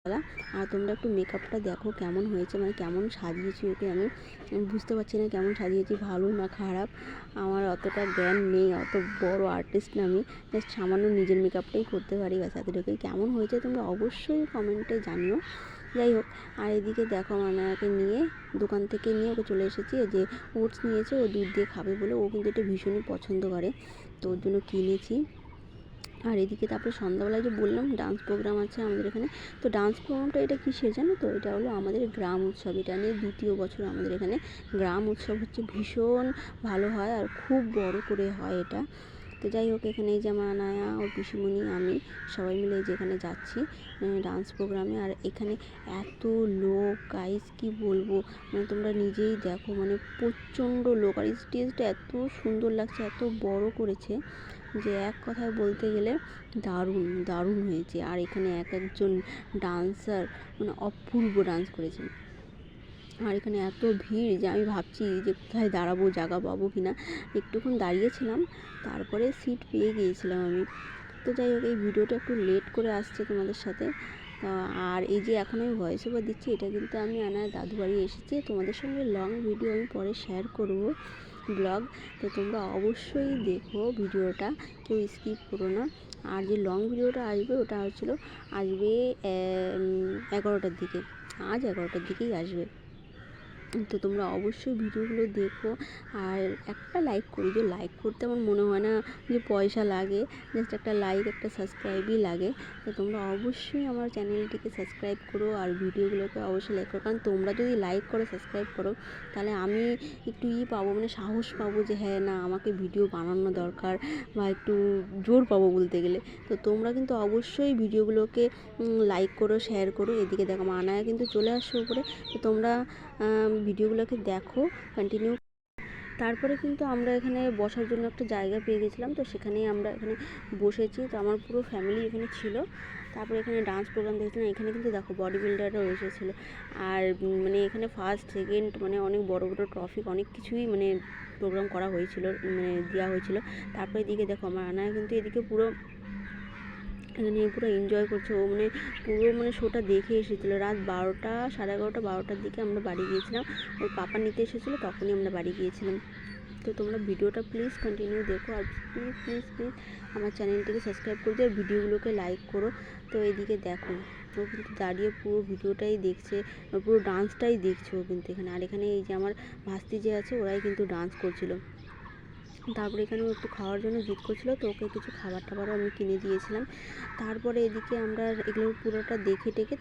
আর তোমরা একটু মেকআপটা দেখো কেমন হয়েছে, মানে কেমন সাজিয়েছি ওকে। আমি বুঝতে পারছি না কেমন সাজিয়েছি, ভালো না খারাপ। আমার অতটা জ্ঞান নেই, অত বড় আর্টিস্ট না আমি, জাস্ট সামান্য নিজের মেকআপটাই করতে পারি, ব্যাস এতটুকুই। কেমন হয়েছে তোমরা অবশ্যই কমেন্টে জানিও। যাই হোক, আর এদিকে দেখো মানায়াকে নিয়ে দোকান থেকে নিয়ে ওকে চলে এসেছি। যে ওটস নিয়েছে, ও দুধ দিয়ে খাবে বলে, ও কিন্তু এটা ভীষণই পছন্দ করে, তো ওর জন্য কিনেছি। আর এদিকে তারপরে সন্ধ্যাবেলায় যে বললাম ডান্স প্রোগ্রাম আছে আমাদের এখানে, তো ডান্স প্রোগ্রামটা এটা কিসের জানো তো? এটা হলো আমাদের গ্রাম উৎসব। এটা নিয়ে 2য় বছর আমাদের এখানে গ্রাম উৎসব হচ্ছে, ভীষণ ভালো হয় আর খুব বড় করে হয় এটা। তো যাই হোক, এখানে এই যে আমার আনায়া, ওর পিসিমণি, আমি সবাই মিলে যেখানে যাচ্ছি ডান্স প্রোগ্রামে। আর এখানে এত লোক গাইস, কি বলবো, মানে তোমরা নিজেই দেখো, মানে প্রচণ্ড লোক। আর স্টেজটা এত সুন্দর লাগছে, এত বড় করেছে যে এক কথায় বলতে গেলে দারুণ দারুণ হয়েছে। আর এখানে এক একজন ডান্সার মানে অপূর্ব ডান্স করেছে। আর এখানে এত ভিড় যে আমি ভাবছি যে কোথায় দাঁড়াবো, জায়গা পাবো কিনা। একটুক্ষণ দাঁড়িয়েছিলাম, তারপরে সিট পেয়ে গিয়েছিলাম আমি। তো যাই হোক, এই ভিডিওটা একটু লেট করে আসছে তোমাদের সাথে। আর এই যে এখন আমি ভয়েস ওভার দিচ্ছি, এটা কিন্তু আমি আনার দাদু বাড়ি এসেছি। তোমাদের সঙ্গে লং ভিডিও আমি পরে শেয়ার করব, ব্লগ। তো তোমরা অবশ্যই দেখো ভিডিওটা, কেউ স্কিপ করো না। আর যে লং ভিডিওটা আসবে ওটা আসবে 11টার দিকে, আজ 11টার দিকেই আসবে। তো তোমরা অবশ্যই ভিডিওগুলো দেখো। আর একটা লাইক করি, যে লাইক করতে আমার মনে হয় না যে পয়সা লাগে, জাস্ট একটা লাইক, একটা সাবস্ক্রাইবই লাগে। তো তোমরা অবশ্যই আমার চ্যানেলটিকে সাবস্ক্রাইব করো আর ভিডিওগুলোকে অবশ্যই লাইক করো। কারণ তোমরা যদি লাইক করো, সাবস্ক্রাইব করো, তাহলে আমি একটু পাবো, মানে সাহস পাবো যে হ্যাঁ না, আমাকে ভিডিও বানানো দরকার, বা একটু জোর পাবো বলতে গেলে। তো তোমরা কিন্তু অবশ্যই ভিডিওগুলোকে লাইক করো, শেয়ার করো। এদিকে দেখো মানায়া কিন্তু চলে আসছে উপরে, তো তোমরা ভিডিওগুলোকে দেখো কন্টিনিউ। তারপরে কিন্তু আমরা এখানে বসার জন্য একটা জায়গা পেয়ে গেছিলাম, তো সেখানেই আমরা এখানে বসেছি। তো আমার পুরো ফ্যামিলি এখানে ছিল। তারপরে এখানে ডান্স প্রোগ্রাম দেখছিলাম। এখানে কিন্তু দেখো বডি বিল্ডাররাও এসেছিলো। আর মানে এখানে ফার্স্ট সেকেন্ড মানে অনেক বড় বড় ট্রফি, অনেক কিছুই মানে প্রোগ্রাম করা হয়েছিল, মানে দেওয়া হয়েছিল। তারপরে এদিকে দেখো আমার আনায়া কিন্তু এদিকে পুরো এখানে পুরো এনজয় করছে। ও মানে পুরো মানে শোটা দেখে এসেছিলো। রাত 12টা, সাড়ে 11টা, 12টার দিকে আমরা বাড়ি গিয়েছিলাম। ওর পাপা নিতে এসেছিলো, তখনই আমরা বাড়ি গিয়েছিলাম। তো তোমরা ভিডিওটা প্লিজ কন্টিনিউ দেখো। আর প্লিজ প্লিজ প্লিজ আমার চ্যানেলটিকে সাবস্ক্রাইব করে দিও আর ভিডিওগুলোকে লাইক করো। তো এদিকে দেখো, ও কিন্তু দাঁড়িয়ে পুরো ভিডিওটাই দেখছে, পুরো ডান্সটাই দেখছে ও কিন্তু এখানে। আর এখানে এই যে আমার ভাস্তি যে আছে, ওরাই কিন্তু ডান্স করছিল। তারপরে এখানে একটু খাওয়ার জন্য জিদ করছিলো, তো ওকে কিছু খাবার টাবারও আমি কিনে দিয়েছিলাম। তারপরে এদিকে আমরা এগুলো পুরোটা দেখে টেকে